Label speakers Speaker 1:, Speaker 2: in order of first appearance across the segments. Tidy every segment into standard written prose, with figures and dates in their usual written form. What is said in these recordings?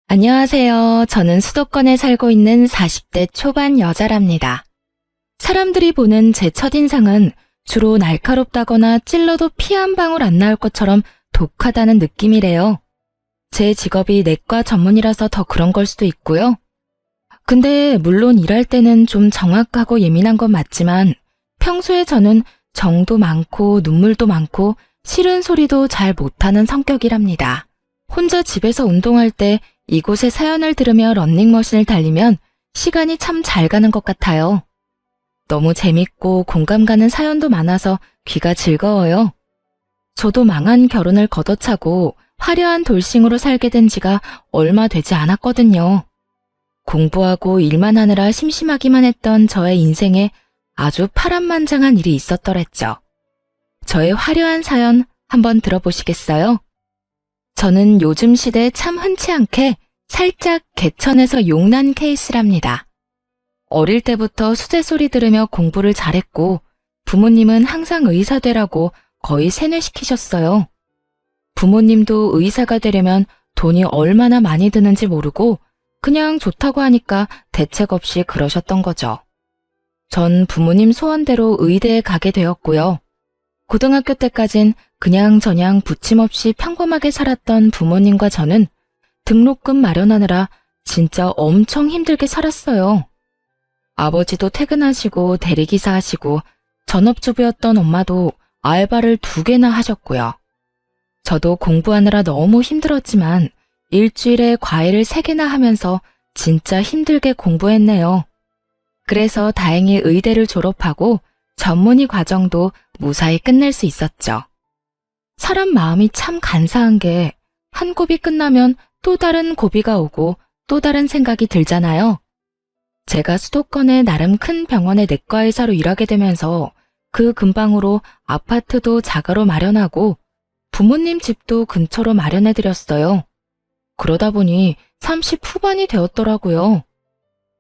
Speaker 1: 안녕하세요. 저는 수도권에 살고 있는 40대 초반 여자랍니다. 사람들이 보는 제 첫인상은 주로 날카롭다거나 찔러도 피 한 방울 안 나올 것처럼 독하다는 느낌이래요. 제 직업이 내과 전문이라서 더 그런 걸 수도 있고요. 근데 물론 일할 때는 좀 정확하고 예민한 건 맞지만 평소에 저는 정도 많고 눈물도 많고 싫은 소리도 잘 못하는 성격이랍니다. 혼자 집에서 운동할 때 이곳의 사연을 들으며 러닝머신을 달리면 시간이 참 잘 가는 것 같아요. 너무 재밌고 공감 가는 사연도 많아서 귀가 즐거워요. 저도 망한 결혼을 걷어차고 화려한 돌싱으로 살게 된 지가 얼마 되지 않았거든요. 공부하고 일만 하느라 심심하기만 했던 저의 인생에 아주 파란만장한 일이 있었더랬죠. 저의 화려한 사연 한번 들어보시겠어요? 저는 요즘 시대에 참 흔치 않게 살짝 개천에서 용난 케이스랍니다. 어릴 때부터 수제 소리 들으며 공부를 잘했고 부모님은 항상 의사 되라고 거의 세뇌시키셨어요. 부모님도 의사가 되려면 돈이 얼마나 많이 드는지 모르고 그냥 좋다고 하니까 대책 없이 그러셨던 거죠. 전 부모님 소원대로 의대에 가게 되었고요. 고등학교 때까진 그냥저냥 부침없이 평범하게 살았던 부모님과 저는 등록금 마련하느라 진짜 엄청 힘들게 살았어요. 아버지도 퇴근하시고 대리기사 하시고 전업주부였던 엄마도 알바를 2개나 하셨고요. 저도 공부하느라 너무 힘들었지만 일주일에 과외를 3개나 하면서 진짜 힘들게 공부했네요. 그래서 다행히 의대를 졸업하고 전문의 과정도 무사히 끝낼 수 있었죠. 사람 마음이 참 간사한 게 한 고비 끝나면 또 다른 고비가 오고 또 다른 생각이 들잖아요. 제가 수도권의 나름 큰 병원의 내과의사로 일하게 되면서 그 근방으로 아파트도 자가로 마련하고 부모님 집도 근처로 마련해드렸어요. 그러다 보니 30 후반이 되었더라고요.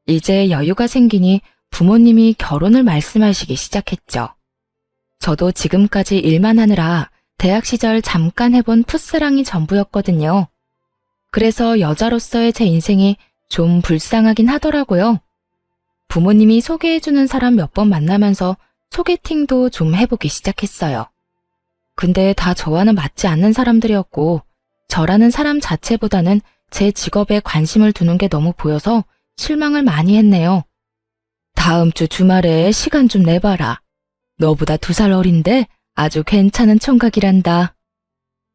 Speaker 1: 이제 여유가 생기니 부모님이 결혼을 말씀하시기 시작했죠. 저도 지금까지 일만 하느라 대학 시절 잠깐 해본 풋사랑이 전부였거든요. 그래서 여자로서의 제 인생이 좀 불쌍하긴 하더라고요. 부모님이 소개해주는 사람 몇 번 만나면서 소개팅도 좀 해보기 시작했어요. 근데 다 저와는 맞지 않는 사람들이었고 저라는 사람 자체보다는 제 직업에 관심을 두는 게 너무 보여서 실망을 많이 했네요. 다음 주 주말에 시간 좀 내봐라. 너보다 2살 어린데 아주 괜찮은 총각이란다.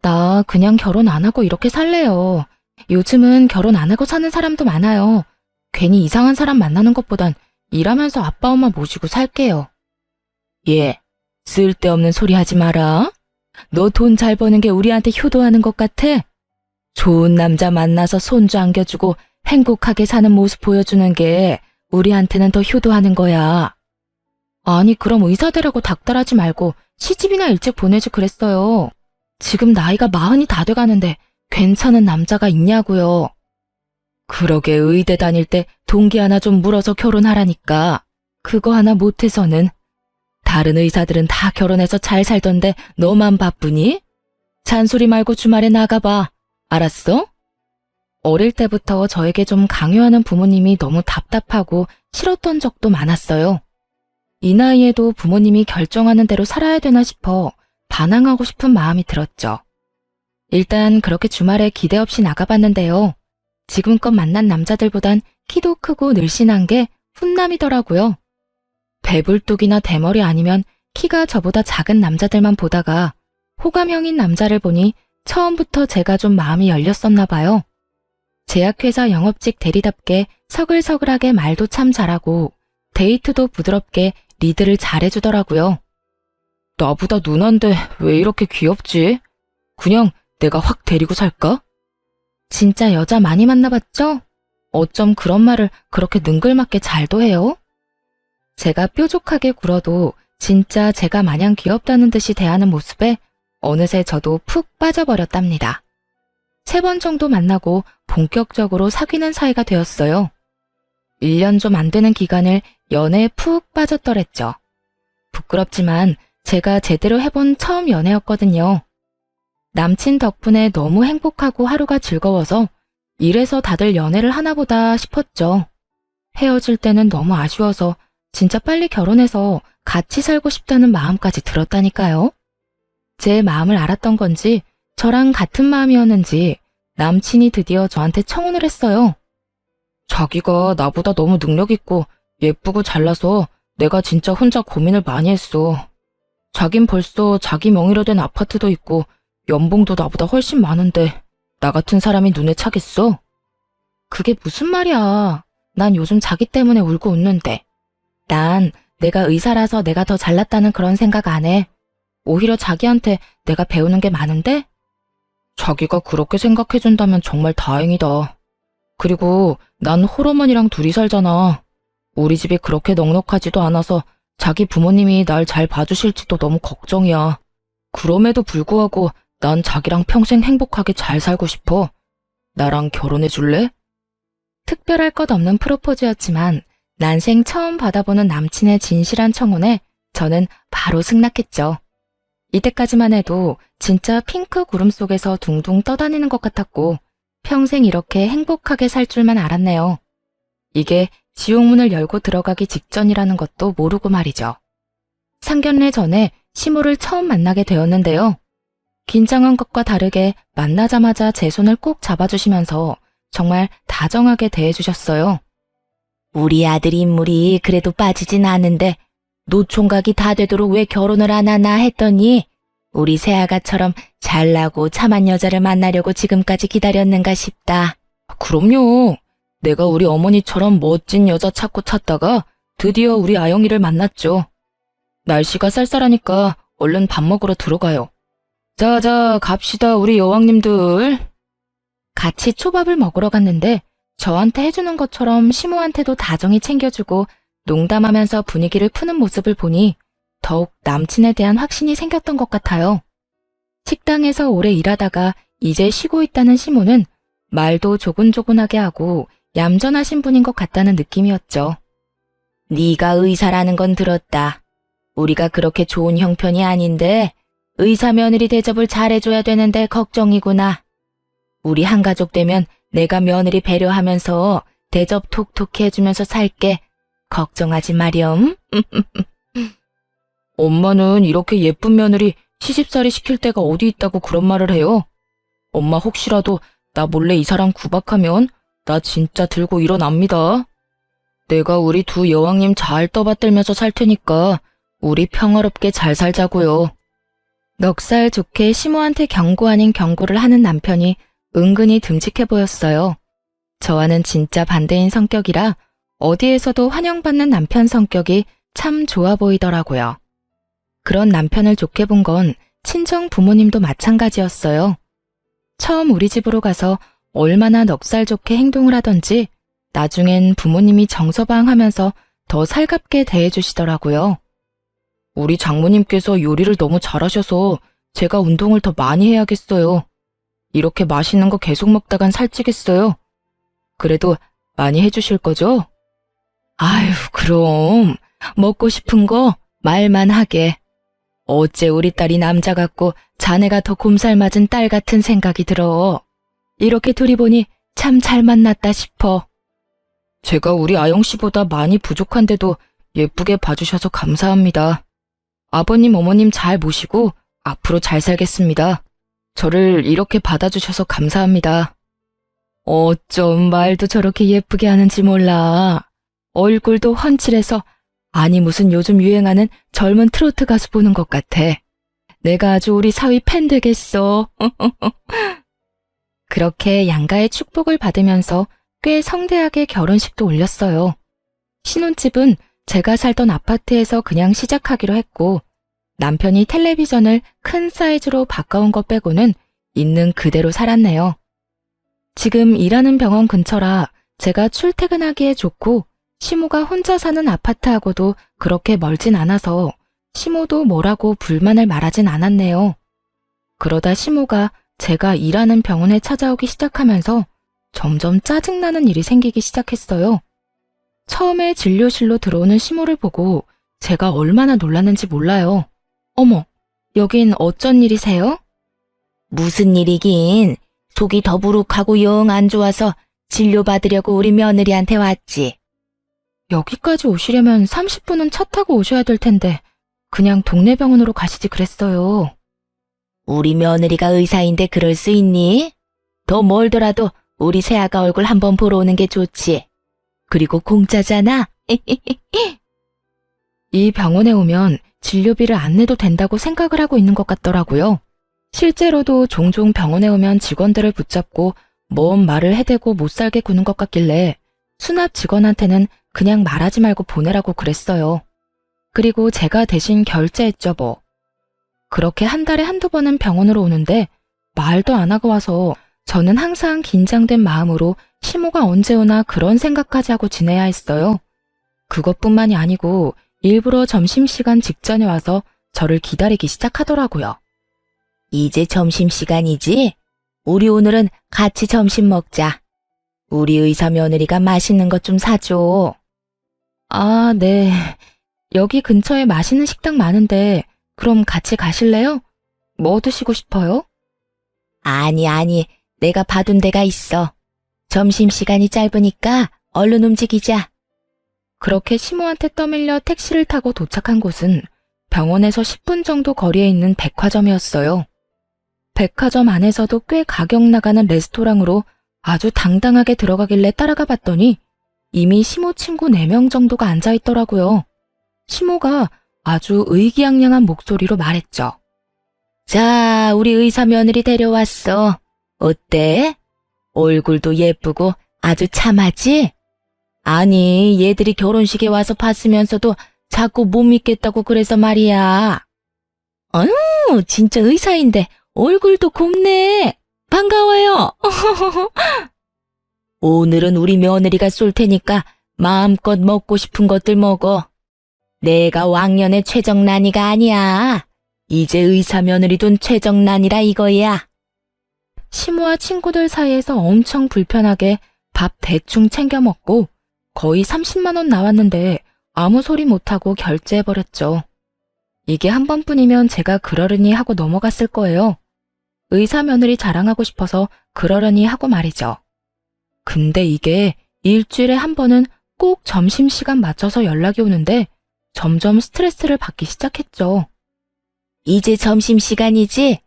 Speaker 1: 나 그냥 결혼 안 하고 이렇게 살래요. 요즘은 결혼 안 하고 사는 사람도 많아요. 괜히 이상한 사람 만나는 것보단 일하면서 아빠 엄마 모시고 살게요. 예, 쓸데없는 소리 하지 마라. 너 돈 잘 버는 게 우리한테 효도하는 것 같아? 좋은 남자 만나서 손주 안겨주고 행복하게 사는 모습 보여주는 게 우리한테는 더 효도하는 거야. 아니 그럼 의사 되라고 닥달하지 말고 시집이나 일찍 보내지 그랬어요. 지금 나이가 40이 다 돼가는데 괜찮은 남자가 있냐고요. 그러게 의대 다닐 때 동기 하나 좀 물어서 결혼하라니까. 그거 하나 못해서는. 다른 의사들은 다 결혼해서 잘 살던데 너만 바쁘니? 잔소리 말고 주말에 나가봐. 알았어? 어릴 때부터 저에게 좀 강요하는 부모님이 너무 답답하고 싫었던 적도 많았어요. 이 나이에도 부모님이 결정하는 대로 살아야 되나 싶어 반항하고 싶은 마음이 들었죠. 일단 그렇게 주말에 기대 없이 나가봤는데요. 지금껏 만난 남자들보단 키도 크고 늘씬한 게 훈남이더라고요. 배불뚝이나 대머리 아니면 키가 저보다 작은 남자들만 보다가 호감형인 남자를 보니 처음부터 제가 좀 마음이 열렸었나 봐요. 제약회사 영업직 대리답게 서글서글하게 말도 참 잘하고 데이트도 부드럽게 리드를 잘해주더라고요. 나보다 누난데 왜 이렇게 귀엽지? 그냥 내가 확 데리고 살까? 진짜 여자 많이 만나봤죠? 어쩜 그런 말을 그렇게 능글맞게 잘도 해요? 제가 뾰족하게 굴어도 진짜 제가 마냥 귀엽다는 듯이 대하는 모습에 어느새 저도 푹 빠져버렸답니다. 3번 정도 만나고 본격적으로 사귀는 사이가 되었어요. 1년 좀 안 되는 기간을 연애에 푹 빠졌더랬죠. 부끄럽지만 제가 제대로 해본 처음 연애였거든요. 남친 덕분에 너무 행복하고 하루가 즐거워서 이래서 다들 연애를 하나 보다 싶었죠. 헤어질 때는 너무 아쉬워서 진짜 빨리 결혼해서 같이 살고 싶다는 마음까지 들었다니까요. 제 마음을 알았던 건지 저랑 같은 마음이었는지 남친이 드디어 저한테 청혼을 했어요. 자기가 나보다 너무 능력 있고 예쁘고 잘나서 내가 진짜 혼자 고민을 많이 했어. 자긴 벌써 자기 명의로 된 아파트도 있고 연봉도 나보다 훨씬 많은데 나 같은 사람이 눈에 차겠어? 그게 무슨 말이야. 난 요즘 자기 때문에 울고 웃는데. 난 내가 의사라서 내가 더 잘났다는 그런 생각 안 해. 오히려 자기한테 내가 배우는 게 많은데? 자기가 그렇게 생각해준다면 정말 다행이다. 그리고 난 홀어머니랑 둘이 살잖아. 우리 집이 그렇게 넉넉하지도 않아서 자기 부모님이 날 잘 봐주실지도 너무 걱정이야. 그럼에도 불구하고 난 자기랑 평생 행복하게 잘 살고 싶어. 나랑 결혼해 줄래? 특별할 것 없는 프로포즈였지만 난생 처음 받아보는 남친의 진실한 청혼에 저는 바로 승낙했죠. 이때까지만 해도 진짜 핑크 구름 속에서 둥둥 떠다니는 것 같았고 평생 이렇게 행복하게 살 줄만 알았네요. 이게 지옥문을 열고 들어가기 직전이라는 것도 모르고 말이죠. 상견례 전에 시모를 처음 만나게 되었는데요. 긴장한 것과 다르게 만나자마자 제 손을 꼭 잡아주시면서 정말 다정하게 대해주셨어요. 우리 아들 인물이 그래도 빠지진 않은데 노총각이 다 되도록 왜 결혼을 안 하나 했더니 우리 새아가처럼 잘나고 참한 여자를 만나려고 지금까지 기다렸는가 싶다. 그럼요. 내가 우리 어머니처럼 멋진 여자 찾다가 드디어 우리 아영이를 만났죠. 날씨가 쌀쌀하니까 얼른 밥 먹으러 들어가요. 자자 갑시다 우리 여왕님들. 같이 초밥을 먹으러 갔는데 저한테 해주는 것처럼 시모한테도 다정히 챙겨주고 농담하면서 분위기를 푸는 모습을 보니 더욱 남친에 대한 확신이 생겼던 것 같아요. 식당에서 오래 일하다가 이제 쉬고 있다는 시모는 말도 조곤조곤하게 하고 얌전하신 분인 것 같다는 느낌이었죠. 네가 의사라는 건 들었다. 우리가 그렇게 좋은 형편이 아닌데 의사 며느리 대접을 잘해줘야 되는데 걱정이구나. 우리 한가족 되면 내가 며느리 배려하면서 대접 톡톡히 해주면서 살게. 걱정하지 마렴. 엄마는 이렇게 예쁜 며느리 시집살이 시킬 데가 어디 있다고 그런 말을 해요. 엄마 혹시라도 나 몰래 이 사람 구박하면 나 진짜 들고 일어납니다. 내가 우리 두 여왕님 잘 떠받들면서 살 테니까 우리 평화롭게 잘 살자고요. 넉살 좋게 시모한테 경고 아닌 경고를 하는 남편이 은근히 듬직해 보였어요. 저와는 진짜 반대인 성격이라 어디에서도 환영받는 남편 성격이 참 좋아 보이더라고요. 그런 남편을 좋게 본 건 친정 부모님도 마찬가지였어요. 처음 우리 집으로 가서 얼마나 넉살 좋게 행동을 하던지 나중엔 부모님이 정서방하면서 더 살갑게 대해주시더라고요. 우리 장모님께서 요리를 너무 잘하셔서 제가 운동을 더 많이 해야겠어요. 이렇게 맛있는 거 계속 먹다간 살찌겠어요. 그래도 많이 해주실 거죠? 아유, 그럼 먹고 싶은 거 말만 하게. 어째 우리 딸이 남자 같고 자네가 더 곰살 맞은 딸 같은 생각이 들어. 이렇게 둘이 보니 참 잘 만났다 싶어. 제가 우리 아영 씨보다 많이 부족한데도 예쁘게 봐주셔서 감사합니다. 아버님, 어머님 잘 모시고 앞으로 잘 살겠습니다. 저를 이렇게 받아주셔서 감사합니다. 어쩜 말도 저렇게 예쁘게 하는지 몰라. 얼굴도 훤칠해서 아니 무슨 요즘 유행하는 젊은 트로트 가수 보는 것 같아. 내가 아주 우리 사위 팬 되겠어. 그렇게 양가의 축복을 받으면서 꽤 성대하게 결혼식도 올렸어요. 신혼집은 제가 살던 아파트에서 그냥 시작하기로 했고 남편이 텔레비전을 큰 사이즈로 바꿔온 것 빼고는 있는 그대로 살았네요. 지금 일하는 병원 근처라 제가 출퇴근하기에 좋고 시모가 혼자 사는 아파트하고도 그렇게 멀진 않아서 시모도 뭐라고 불만을 말하진 않았네요. 그러다 시모가 제가 일하는 병원에 찾아오기 시작하면서 점점 짜증나는 일이 생기기 시작했어요. 처음에 진료실로 들어오는 시모를 보고 제가 얼마나 놀랐는지 몰라요. 어머, 여긴 어쩐 일이세요? 무슨 일이긴. 속이 더부룩하고 영 안 좋아서 진료받으려고 우리 며느리한테 왔지. 여기까지 오시려면 30분은 차 타고 오셔야 될 텐데 그냥 동네 병원으로 가시지 그랬어요. 우리 며느리가 의사인데 그럴 수 있니? 더 멀더라도 우리 새아가 얼굴 한번 보러 오는 게 좋지. 그리고 공짜잖아. 이 병원에 오면 진료비를 안 내도 된다고 생각을 하고 있는 것 같더라고요. 실제로도 종종 병원에 오면 직원들을 붙잡고 뭔 말을 해대고 못 살게 구는 것 같길래 수납 직원한테는 그냥 말하지 말고 보내라고 그랬어요. 그리고 제가 대신 결제했죠 뭐. 그렇게 한 달에 한두 번은 병원으로 오는데 말도 안 하고 와서 저는 항상 긴장된 마음으로 시모가 언제 오나 그런 생각까지 하고 지내야 했어요. 그것뿐만이 아니고 일부러 점심시간 직전에 와서 저를 기다리기 시작하더라고요. 이제 점심시간이지? 우리 오늘은 같이 점심 먹자. 우리 의사 며느리가 맛있는 것 좀 사줘. 아, 네. 여기 근처에 맛있는 식당 많은데 그럼 같이 가실래요? 뭐 드시고 싶어요? 아니. 내가 봐둔 데가 있어. 점심시간이 짧으니까 얼른 움직이자. 그렇게 시모한테 떠밀려 택시를 타고 도착한 곳은 병원에서 10분 정도 거리에 있는 백화점이었어요. 백화점 안에서도 꽤 가격 나가는 레스토랑으로 아주 당당하게 들어가길래 따라가 봤더니 이미 시모 친구 4명 정도가 앉아있더라고요. 시모가 아주 의기양양한 목소리로 말했죠. 자, 우리 의사 며느리 데려왔어. 어때? 얼굴도 예쁘고 아주 참하지? 아니, 얘들이 결혼식에 와서 봤으면서도 자꾸 못 믿겠다고 그래서 말이야. 어휴, 진짜 의사인데 얼굴도 곱네. 반가워요. 오늘은 우리 며느리가 쏠 테니까 마음껏 먹고 싶은 것들 먹어. 내가 왕년의 최정란이가 아니야. 이제 의사 며느리 둔 최정란이라 이거야. 시모와 친구들 사이에서 엄청 불편하게 밥 대충 챙겨 먹고 거의 30만 원 나왔는데 아무 소리 못하고 결제해버렸죠. 이게 한 번뿐이면 제가 그러려니 하고 넘어갔을 거예요. 의사 며느리 자랑하고 싶어서 그러려니 하고 말이죠. 근데 이게 일주일에 한 번은 꼭 점심시간 맞춰서 연락이 오는데 점점 스트레스를 받기 시작했죠. 이제 점심시간이지?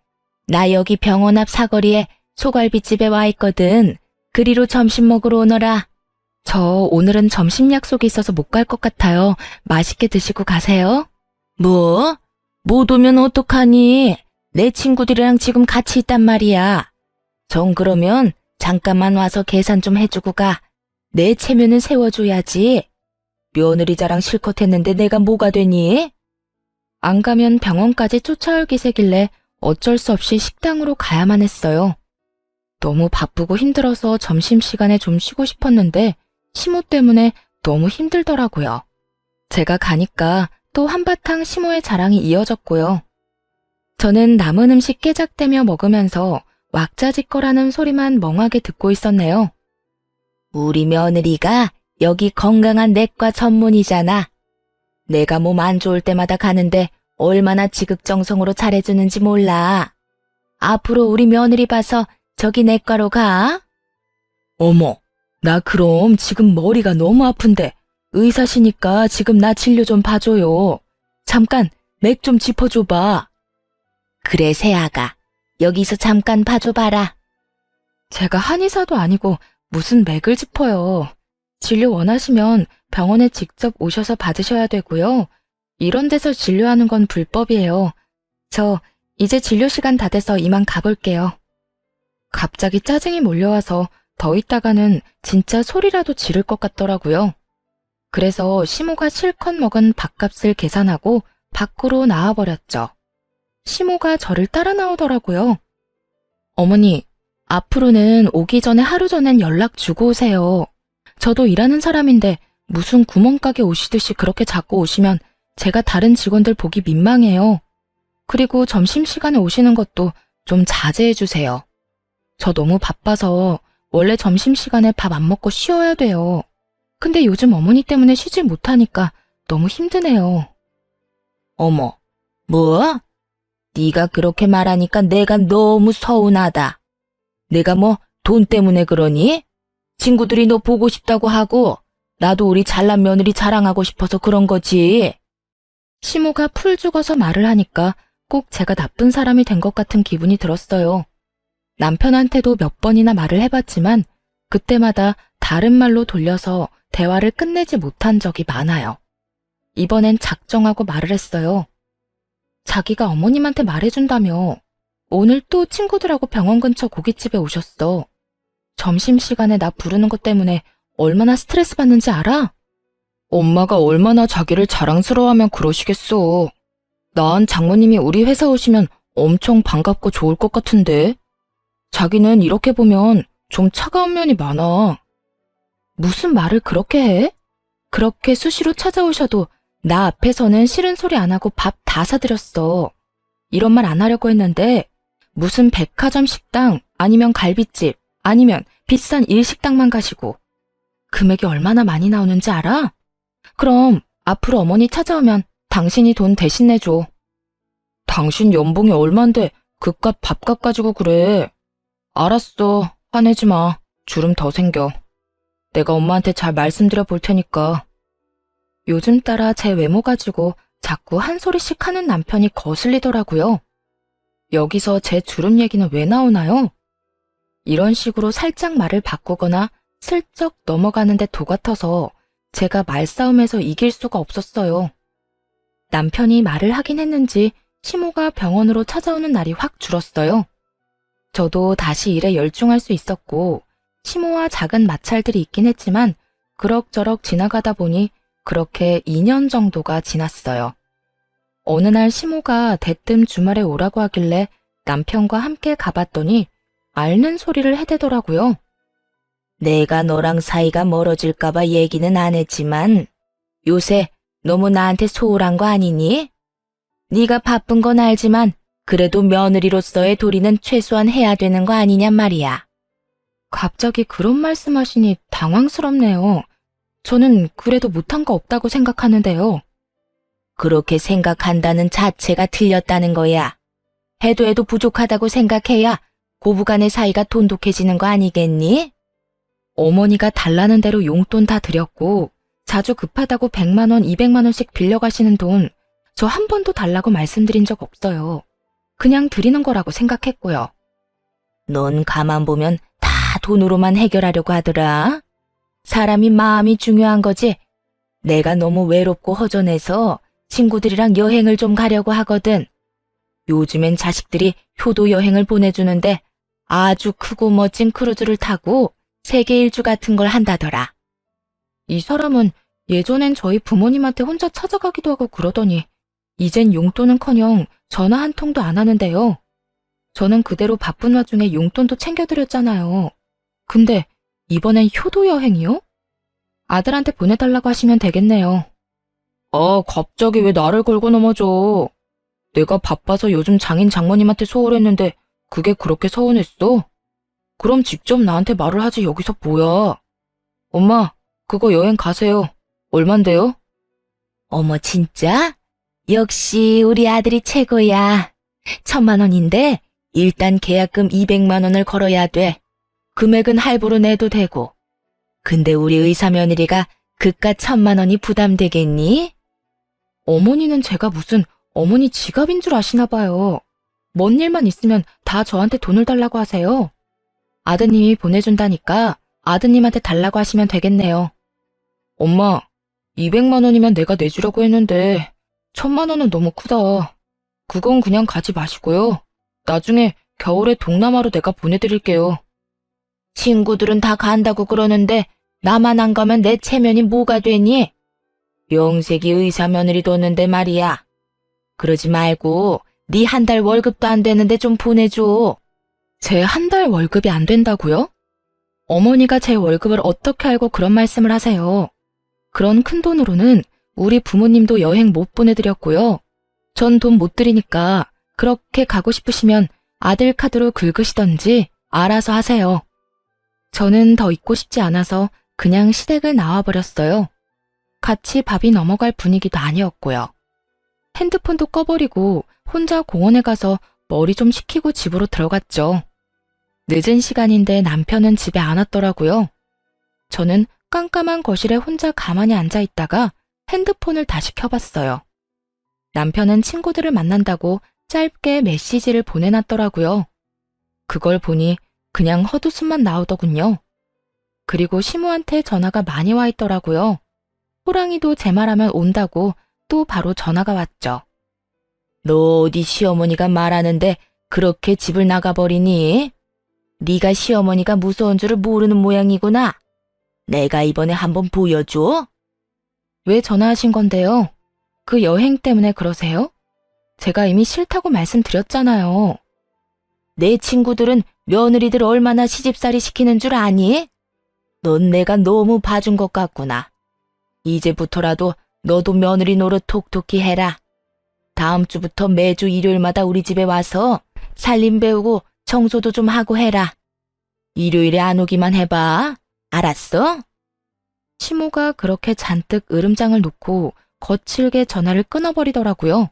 Speaker 1: 나 여기 병원 앞 사거리에 소갈비집에 와 있거든. 그리로 점심 먹으러 오너라. 저 오늘은 점심 약속이 있어서 못 갈 것 같아요. 맛있게 드시고 가세요. 뭐? 못 오면 어떡하니? 내 친구들이랑 지금 같이 있단 말이야. 정 그러면 잠깐만 와서 계산 좀 해주고 가. 내 체면은 세워줘야지. 며느리 자랑 실컷 했는데 내가 뭐가 되니? 안 가면 병원까지 쫓아올 기세길래 어쩔 수 없이 식당으로 가야만 했어요. 너무 바쁘고 힘들어서 점심시간에 좀 쉬고 싶었는데 시모 때문에 너무 힘들더라고요. 제가 가니까 또 한바탕 시모의 자랑이 이어졌고요. 저는 남은 음식 깨작대며 먹으면서 왁자지껄하는 소리만 멍하게 듣고 있었네요. 우리 며느리가 여기 건강한 내과 전문이잖아. 내가 몸 안 좋을 때마다 가는데 얼마나 지극정성으로 잘해주는지 몰라. 앞으로 우리 며느리 봐서 저기 내과로 가. 어머, 나 그럼 지금 머리가 너무 아픈데 의사시니까 지금 나 진료 좀 봐줘요. 잠깐 맥 좀 짚어줘봐. 그래, 새아가. 여기서 잠깐 봐줘봐라. 제가 한의사도 아니고 무슨 맥을 짚어요. 진료 원하시면 병원에 직접 오셔서 받으셔야 되고요. 이런 데서 진료하는 건 불법이에요. 저 이제 진료 시간 다 돼서 이만 가볼게요. 갑자기 짜증이 몰려와서 더 있다가는 진짜 소리라도 지를 것 같더라고요. 그래서 시모가 실컷 먹은 밥값을 계산하고 밖으로 나와버렸죠. 시모가 저를 따라 나오더라고요. 어머니, 앞으로는 오기 전에 하루 전엔 연락 주고 오세요. 저도 일하는 사람인데 무슨 구멍가게 오시듯이 그렇게 자꾸 오시면 제가 다른 직원들 보기 민망해요. 그리고 점심시간에 오시는 것도 좀 자제해 주세요. 저 너무 바빠서 원래 점심시간에 밥 안 먹고 쉬어야 돼요. 근데 요즘 어머니 때문에 쉬질 못하니까 너무 힘드네요. 어머, 뭐? 네가 그렇게 말하니까 내가 너무 서운하다. 내가 뭐 돈 때문에 그러니? 친구들이 너 보고 싶다고 하고 나도 우리 잘난 며느리 자랑하고 싶어서 그런 거지. 시모가 풀 죽어서 말을 하니까 꼭 제가 나쁜 사람이 된 것 같은 기분이 들었어요. 남편한테도 몇 번이나 말을 해봤지만 그때마다 다른 말로 돌려서 대화를 끝내지 못한 적이 많아요. 이번엔 작정하고 말을 했어요. 자기가 어머님한테 말해준다며 오늘 또 친구들하고 병원 근처 고깃집에 오셨어. 점심시간에 나 부르는 것 때문에 얼마나 스트레스 받는지 알아? 엄마가 얼마나 자기를 자랑스러워하면 그러시겠어. 난 장모님이 우리 회사 오시면 엄청 반갑고 좋을 것 같은데. 자기는 이렇게 보면 좀 차가운 면이 많아. 무슨 말을 그렇게 해? 그렇게 수시로 찾아오셔도 나 앞에서는 싫은 소리 안 하고 밥 다 사드렸어. 이런 말 안 하려고 했는데 무슨 백화점 식당 아니면 갈비집 아니면 비싼 일식당만 가시고 금액이 얼마나 많이 나오는지 알아? 그럼 앞으로 어머니 찾아오면 당신이 돈 대신 내줘. 당신 연봉이 얼만데 그깟 밥값 가지고 그래. 알았어. 화내지 마. 주름 더 생겨. 내가 엄마한테 잘 말씀드려 볼 테니까. 요즘 따라 제 외모 가지고 자꾸 한 소리씩 하는 남편이 거슬리더라고요. 여기서 제 주름 얘기는 왜 나오나요? 이런 식으로 살짝 말을 바꾸거나 슬쩍 넘어가는데 도 같아서 제가 말싸움에서 이길 수가 없었어요. 남편이 말을 하긴 했는지 시모가 병원으로 찾아오는 날이 확 줄었어요. 저도 다시 일에 열중할 수 있었고 시모와 작은 마찰들이 있긴 했지만 그럭저럭 지나가다 보니 그렇게 2년 정도가 지났어요. 어느 날 시모가 대뜸 주말에 오라고 하길래 남편과 함께 가봤더니 앓는 소리를 해대더라고요. 내가 너랑 사이가 멀어질까봐 얘기는 안 했지만 요새 너무 나한테 소홀한 거 아니니? 네가 바쁜 건 알지만 그래도 며느리로서의 도리는 최소한 해야 되는 거 아니냔 말이야. 갑자기 그런 말씀하시니 당황스럽네요. 저는 그래도 못한 거 없다고 생각하는데요. 그렇게 생각한다는 자체가 틀렸다는 거야. 해도 부족하다고 생각해야 고부간의 사이가 돈독해지는 거 아니겠니? 어머니가 달라는 대로 용돈 다 드렸고 자주 급하다고 100만 원, 200만 원씩 빌려가시는 돈 저 한 번도 달라고 말씀드린 적 없어요. 그냥 드리는 거라고 생각했고요. 넌 가만 보면 다 돈으로만 해결하려고 하더라. 사람이 마음이 중요한 거지. 내가 너무 외롭고 허전해서 친구들이랑 여행을 좀 가려고 하거든. 요즘엔 자식들이 효도 여행을 보내주는데 아주 크고 멋진 크루즈를 타고 세계 일주 같은 걸 한다더라. 이 사람은 예전엔 저희 부모님한테 혼자 찾아가기도 하고 그러더니 이젠 용돈은커녕 전화 한 통도 안 하는데요. 저는 그대로 바쁜 와중에 용돈도 챙겨드렸잖아요. 근데 이번엔 효도 여행이요? 아들한테 보내달라고 하시면 되겠네요. 갑자기 왜 나를 걸고 넘어져? 내가 바빠서 요즘 장인 장모님한테 소홀했는데 그게 그렇게 서운했어? 그럼 직접 나한테 말을 하지 여기서 뭐야? 엄마, 그거 여행 가세요. 얼만데요? 어머 진짜? 역시 우리 아들이 최고야. 1,000만 원인데 일단 계약금 200만 원을 걸어야 돼. 금액은 할부로 내도 되고. 근데 우리 의사 며느리가 그깟 1,000만 원이 부담되겠니? 어머니는 제가 무슨 어머니 지갑인 줄 아시나 봐요. 뭔 일만 있으면 다 저한테 돈을 달라고 하세요. 아드님이 보내준다니까 아드님한테 달라고 하시면 되겠네요. 엄마, 200만 원이면 내가 내주려고 했는데 1,000만 원은 너무 크다. 그건 그냥 가지 마시고요. 나중에 겨울에 동남아로 내가 보내드릴게요. 친구들은 다 간다고 그러는데 나만 안 가면 내 체면이 뭐가 되니? 영색이 의사 며느리 뒀는데 말이야. 그러지 말고 네 한 달 월급도 안 되는데 좀 보내줘. 제 한 달 월급이 안 된다고요? 어머니가 제 월급을 어떻게 알고 그런 말씀을 하세요? 그런 큰 돈으로는 우리 부모님도 여행 못 보내드렸고요. 전 돈 못 드리니까 그렇게 가고 싶으시면 아들 카드로 긁으시던지 알아서 하세요. 저는 더 있고 싶지 않아서 그냥 시댁을 나와버렸어요. 같이 밥이 넘어갈 분위기도 아니었고요. 핸드폰도 꺼버리고 혼자 공원에 가서 머리 좀 식히고 집으로 들어갔죠. 늦은 시간인데 남편은 집에 안 왔더라고요. 저는 깜깜한 거실에 혼자 가만히 앉아 있다가 핸드폰을 다시 켜봤어요. 남편은 친구들을 만난다고 짧게 메시지를 보내놨더라고요. 그걸 보니 그냥 헛웃음만 나오더군요. 그리고 시모한테 전화가 많이 와 있더라고요. 호랑이도 제 말하면 온다고 또 바로 전화가 왔죠. 너 어디 시어머니가 말하는데 그렇게 집을 나가버리니? 네가 시어머니가 무서운 줄을 모르는 모양이구나. 내가 이번에 한번 보여줘. 왜 전화하신 건데요? 그 여행 때문에 그러세요? 제가 이미 싫다고 말씀드렸잖아요. 내 친구들은 며느리들 얼마나 시집살이 시키는 줄 아니? 넌 내가 너무 봐준 것 같구나. 이제부터라도 너도 며느리 노릇 톡톡히 해라. 다음 주부터 매주 일요일마다 우리 집에 와서 살림 배우고 청소도 좀 하고 해라. 일요일에 안 오기만 해봐. 알았어? 시모가 그렇게 잔뜩 으름장을 놓고 거칠게 전화를 끊어버리더라고요.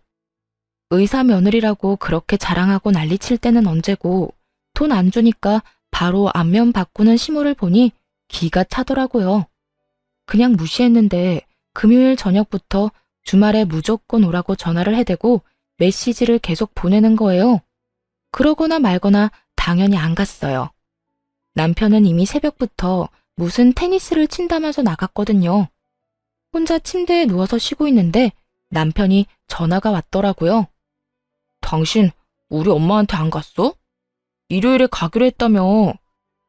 Speaker 1: 의사 며느리라고 그렇게 자랑하고 난리칠 때는 언제고 돈 안 주니까 바로 안면 바꾸는 시모를 보니 기가 차더라고요. 그냥 무시했는데 금요일 저녁부터 주말에 무조건 오라고 전화를 해대고 메시지를 계속 보내는 거예요. 그러거나 말거나 당연히 안 갔어요. 남편은 이미 새벽부터 무슨 테니스를 친다면서 나갔거든요. 혼자 침대에 누워서 쉬고 있는데 남편이 전화가 왔더라고요. 당신 우리 엄마한테 안 갔어? 일요일에 가기로 했다며.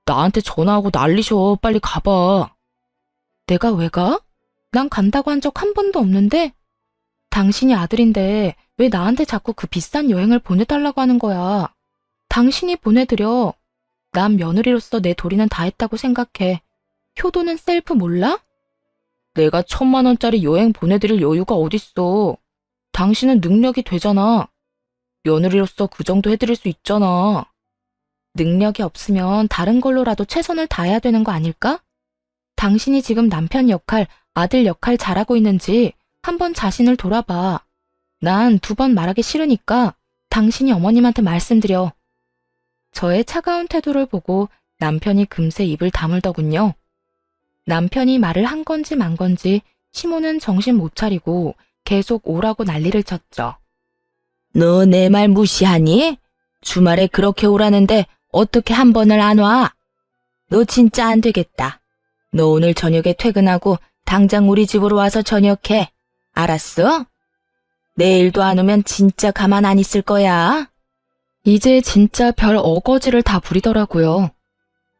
Speaker 1: 나한테 전화하고 난리셔. 빨리 가봐. 내가 왜 가? 난 간다고 한 적 한 번도 없는데? 당신이 아들인데 왜 나한테 자꾸 그 비싼 여행을 보내달라고 하는 거야? 당신이 보내드려. 난 며느리로서 내 도리는 다 했다고 생각해. 효도는 셀프 몰라? 내가 1,000만 원짜리 여행 보내드릴 여유가 어딨어. 당신은 능력이 되잖아. 며느리로서 그 정도 해드릴 수 있잖아. 능력이 없으면 다른 걸로라도 최선을 다해야 되는 거 아닐까? 당신이 지금 남편 역할, 아들 역할 잘하고 있는지 한번 자신을 돌아봐. 난 2번 말하기 싫으니까 당신이 어머님한테 말씀드려. 저의 차가운 태도를 보고 남편이 금세 입을 다물더군요. 남편이 말을 한 건지 만 건지 시모는 정신 못 차리고 계속 오라고 난리를 쳤죠. 너 내 말 무시하니? 주말에 그렇게 오라는데 어떻게 한 번을 안 와? 너 진짜 안 되겠다. 너 오늘 저녁에 퇴근하고 당장 우리 집으로 와서 저녁해. 알았어? 내일도 안 오면 진짜 가만 안 있을 거야. 이제 진짜 별 어거지를 다 부리더라고요.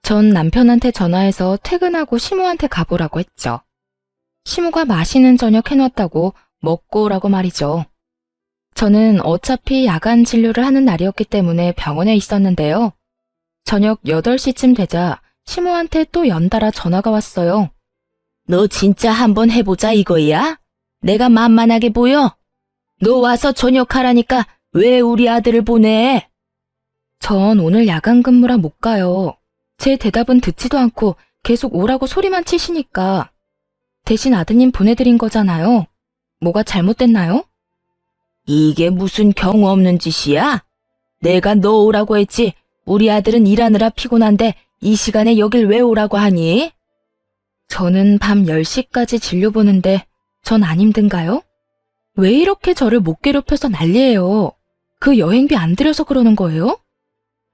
Speaker 1: 전 남편한테 전화해서 퇴근하고 시모한테 가보라고 했죠. 시모가 맛있는 저녁 해놨다고 먹고 오라고 말이죠. 저는 어차피 야간 진료를 하는 날이었기 때문에 병원에 있었는데요. 저녁 8시쯤 되자 시모한테 또 연달아 전화가 왔어요. 너 진짜 한번 해보자 이거야? 내가 만만하게 보여? 너 와서 저녁하라니까 왜 우리 아들을 보내? 전 오늘 야간 근무라 못 가요. 제 대답은 듣지도 않고 계속 오라고 소리만 치시니까. 대신 아드님 보내드린 거잖아요. 뭐가 잘못됐나요? 이게 무슨 경우 없는 짓이야? 내가 너 오라고 했지. 우리 아들은 일하느라 피곤한데 이 시간에 여길 왜 오라고 하니? 저는 밤 10시까지 진료 보는데 전 안 힘든가요? 왜 이렇게 저를 못 괴롭혀서 난리예요? 그 여행비 안 들여서 그러는 거예요?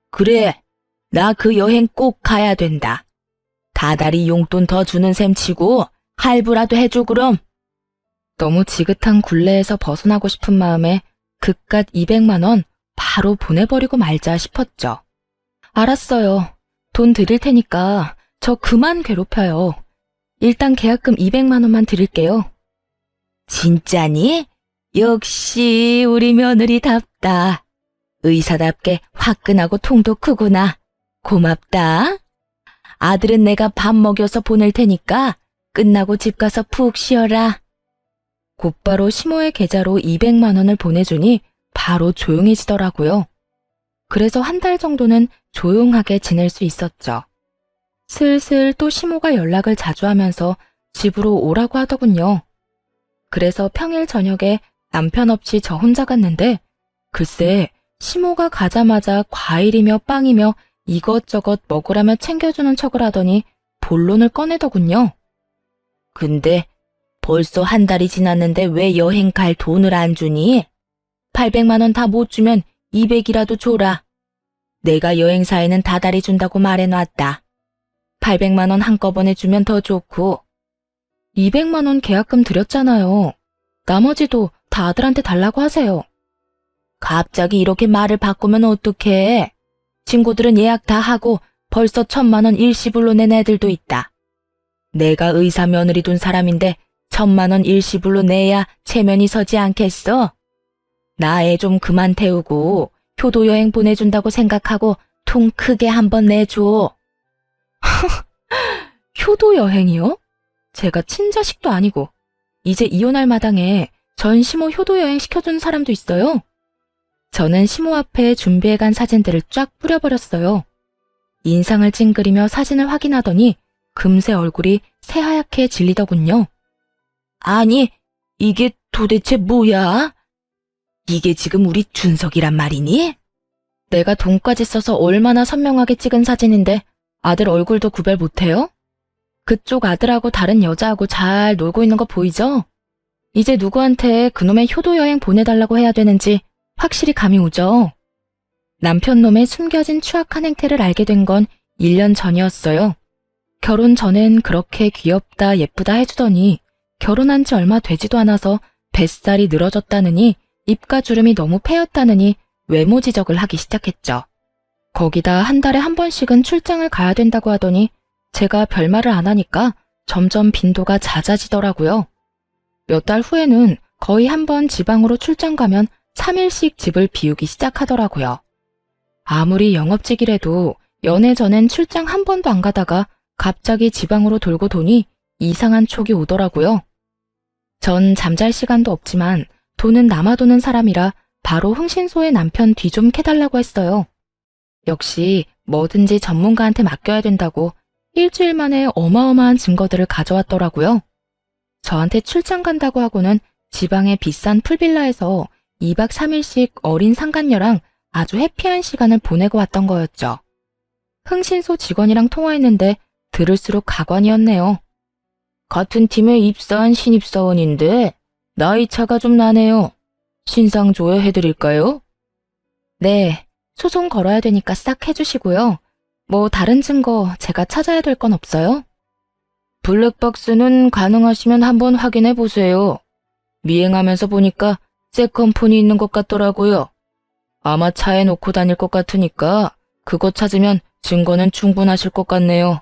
Speaker 1: 그래, 나 그 여행 꼭 가야 된다. 다달이 용돈 더 주는 셈 치고 할부라도 해줘 그럼. 너무 지긋한 굴레에서 벗어나고 싶은 마음에 그깟 200만 원 바로 보내버리고 말자 싶었죠. 알았어요. 돈 드릴 테니까 저 그만 괴롭혀요. 일단 계약금 200만 원만 드릴게요. 진짜니? 역시 우리 며느리답다. 의사답게 화끈하고 통도 크구나. 고맙다. 아들은 내가 밥 먹여서 보낼 테니까 끝나고 집 가서 푹 쉬어라. 곧바로 시모의 계좌로 200만 원을 보내주니 바로 조용해지더라고요. 그래서 한 달 정도는 조용하게 지낼 수 있었죠. 슬슬 또 시모가 연락을 자주 하면서 집으로 오라고 하더군요. 그래서 평일 저녁에 남편 없이 저 혼자 갔는데 글쎄 시모가 가자마자 과일이며 빵이며 이것저것 먹으라며 챙겨주는 척을 하더니 본론을 꺼내더군요. 근데 벌써 한 달이 지났는데 왜 여행 갈 돈을 안 주니? 800만 원 다 못 주면 200이라도 줘라. 내가 여행사에는 다달이 준다고 말해놨다. 800만 원 한꺼번에 주면 더 좋고. 200만 원 계약금 드렸잖아요. 나머지도 다 아들한테 달라고 하세요. 갑자기 이렇게 말을 바꾸면 어떡해? 친구들은 예약 다 하고 벌써 1,000만 원 일시불로 낸 애들도 있다. 내가 의사 며느리 둔 사람인데 1,000만 원 일시불로 내야 체면이 서지 않겠어? 나 애 좀 그만 태우고 효도 여행 보내준다고 생각하고 통 크게 한번 내줘. 효도 여행이요? 제가 친자식도 아니고 이제 이혼할 마당에 전 시모 효도 여행 시켜준 사람도 있어요. 저는 시모 앞에 준비해간 사진들을 쫙 뿌려버렸어요. 인상을 찡그리며 사진을 확인하더니 금세 얼굴이 새하얗게 질리더군요. 아니, 이게 도대체 뭐야? 이게 지금 우리 준석이란 말이니? 내가 돈까지 써서 얼마나 선명하게 찍은 사진인데 아들 얼굴도 구별 못해요? 그쪽 아들하고 다른 여자하고 잘 놀고 있는 거 보이죠? 이제 누구한테 그놈의 효도 여행 보내달라고 해야 되는지 확실히 감이 오죠? 남편 놈의 숨겨진 추악한 행태를 알게 된 건 1년 전이었어요. 결혼 전엔 그렇게 귀엽다 예쁘다 해주더니 결혼한 지 얼마 되지도 않아서 뱃살이 늘어졌다느니 입가 주름이 너무 패였다느니 외모 지적을 하기 시작했죠. 거기다 한 달에 한 번씩은 출장을 가야 된다고 하더니 제가 별말을 안 하니까 점점 빈도가 잦아지더라고요. 몇 달 후에는 거의 한 번 지방으로 출장 가면 3일씩 집을 비우기 시작하더라고요. 아무리 영업직이라도 연애 전엔 출장 한 번도 안 가다가 갑자기 지방으로 돌고 도니 이상한 촉이 오더라고요. 전 잠잘 시간도 없지만 돈은 남아도는 사람이라 바로 흥신소의 남편 뒤 좀 캐달라고 했어요. 역시 뭐든지 전문가한테 맡겨야 된다고 일주일 만에 어마어마한 증거들을 가져왔더라고요. 저한테 출장 간다고 하고는 지방의 비싼 풀빌라에서 2박 3일씩 어린 상간녀랑 아주 해피한 시간을 보내고 왔던 거였죠. 흥신소 직원이랑 통화했는데 들을수록 가관이었네요. 같은 팀에 입사한 신입사원인데 나이 차가 좀 나네요. 신상 조회해드릴까요? 네, 소송 걸어야 되니까 싹 해주시고요. 뭐 다른 증거 제가 찾아야 될 건 없어요? 블랙박스는 가능하시면 한번 확인해 보세요. 미행하면서 보니까 세컨폰이 있는 것 같더라고요. 아마 차에 놓고 다닐 것 같으니까 그거 찾으면 증거는 충분하실 것 같네요.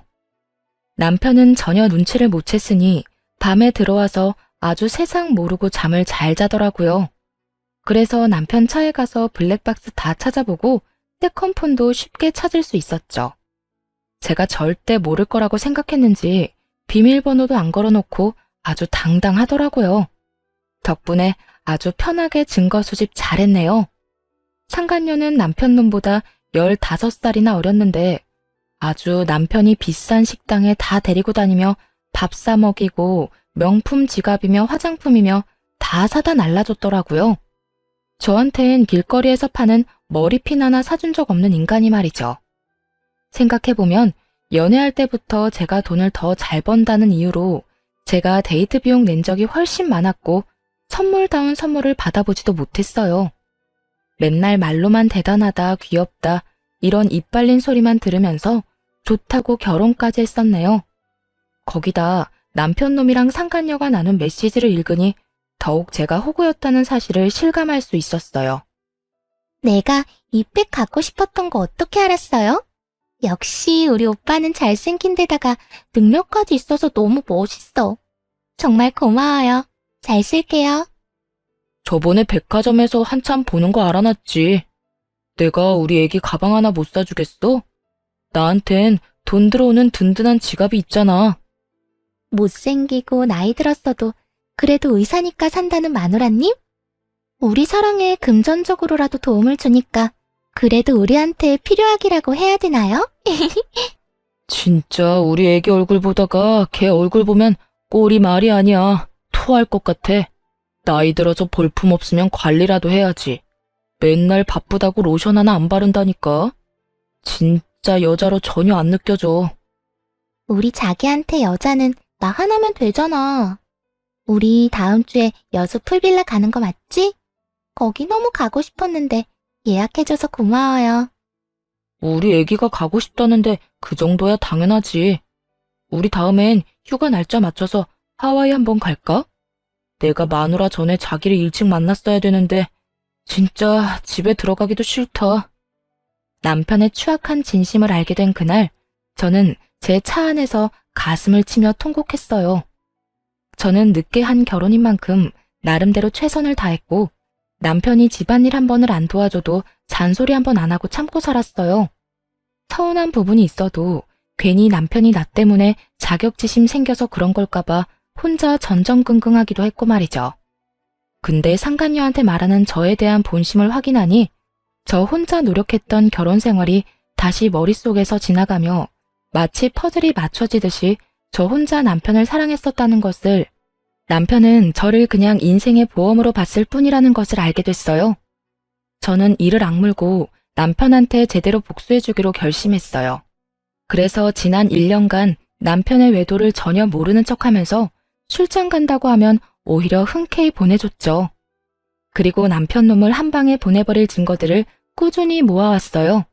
Speaker 1: 남편은 전혀 눈치를 못 챘으니 밤에 들어와서 아주 세상 모르고 잠을 잘 자더라고요. 그래서 남편 차에 가서 블랙박스 다 찾아보고 세컨폰도 쉽게 찾을 수 있었죠. 제가 절대 모를 거라고 생각했는지 비밀번호도 안 걸어놓고 아주 당당하더라고요. 덕분에 아주 편하게 증거 수집 잘했네요. 상간녀는 남편 놈보다 15살이나 어렸는데 아주 남편이 비싼 식당에 다 데리고 다니며 밥 사 먹이고 명품 지갑이며 화장품이며 다 사다 날라줬더라고요. 저한텐 길거리에서 파는 머리핀 하나 사준 적 없는 인간이 말이죠. 생각해보면 연애할 때부터 제가 돈을 더 잘 번다는 이유로 제가 데이트 비용 낸 적이 훨씬 많았고 선물다운 선물을 받아보지도 못했어요. 맨날 말로만 대단하다, 귀엽다 이런 입 발린 소리만 들으면서 좋다고 결혼까지 했었네요. 거기다 남편 놈이랑 상간녀가 나눈 메시지를 읽으니 더욱 제가 호구였다는 사실을 실감할 수 있었어요.
Speaker 2: 내가 이 백 갖고 싶었던 거 어떻게 알았어요? 역시 우리 오빠는 잘생긴 데다가 능력까지 있어서 너무 멋있어. 정말 고마워요. 잘 쓸게요.
Speaker 1: 저번에 백화점에서 한참 보는 거 알아놨지. 내가 우리 애기 가방 하나 못 사주겠어? 나한텐 돈 들어오는 든든한 지갑이 있잖아.
Speaker 2: 못생기고 나이 들었어도 그래도 의사니까 산다는 마누라님? 우리 사랑에 금전적으로라도 도움을 주니까 그래도 우리한테 필요하기라고 해야 되나요?
Speaker 1: 진짜 우리 애기 얼굴 보다가 걔 얼굴 보면 꼴이 말이 아니야. 토할 것 같아. 나이 들어서 볼품 없으면 관리라도 해야지. 맨날 바쁘다고 로션 하나 안 바른다니까. 진짜 진짜 여자로 전혀 안 느껴져.
Speaker 2: 우리 자기한테 여자는 나 하나면 되잖아. 우리 다음 주에 여수 풀빌라 가는 거 맞지? 거기 너무 가고 싶었는데 예약해줘서 고마워요.
Speaker 1: 우리 애기가 가고 싶다는데 그 정도야 당연하지. 우리 다음엔 휴가 날짜 맞춰서 하와이 한번 갈까? 내가 마누라 전에 자기를 일찍 만났어야 되는데 진짜 집에 들어가기도 싫다. 남편의 추악한 진심을 알게 된 그날, 저는 제 차 안에서 가슴을 치며 통곡했어요. 저는 늦게 한 결혼인 만큼 나름대로 최선을 다했고, 남편이 집안일 한 번을 안 도와줘도 잔소리 한 번 안 하고 참고 살았어요. 서운한 부분이 있어도 괜히 남편이 나 때문에 자격지심 생겨서 그런 걸까봐 혼자 전전긍긍하기도 했고 말이죠. 근데 상간녀한테 말하는 저에 대한 본심을 확인하니 저 혼자 노력했던 결혼 생활이 다시 머릿속에서 지나가며 마치 퍼즐이 맞춰지듯이 저 혼자 남편을 사랑했었다는 것을, 남편은 저를 그냥 인생의 보험으로 봤을 뿐이라는 것을 알게 됐어요. 저는 이를 악물고 남편한테 제대로 복수해주기로 결심했어요. 그래서 지난 1년간 남편의 외도를 전혀 모르는 척하면서 출장 간다고 하면 오히려 흔쾌히 보내줬죠. 그리고 남편 놈을 한 방에 보내버릴 증거들을 꾸준히 모아왔어요.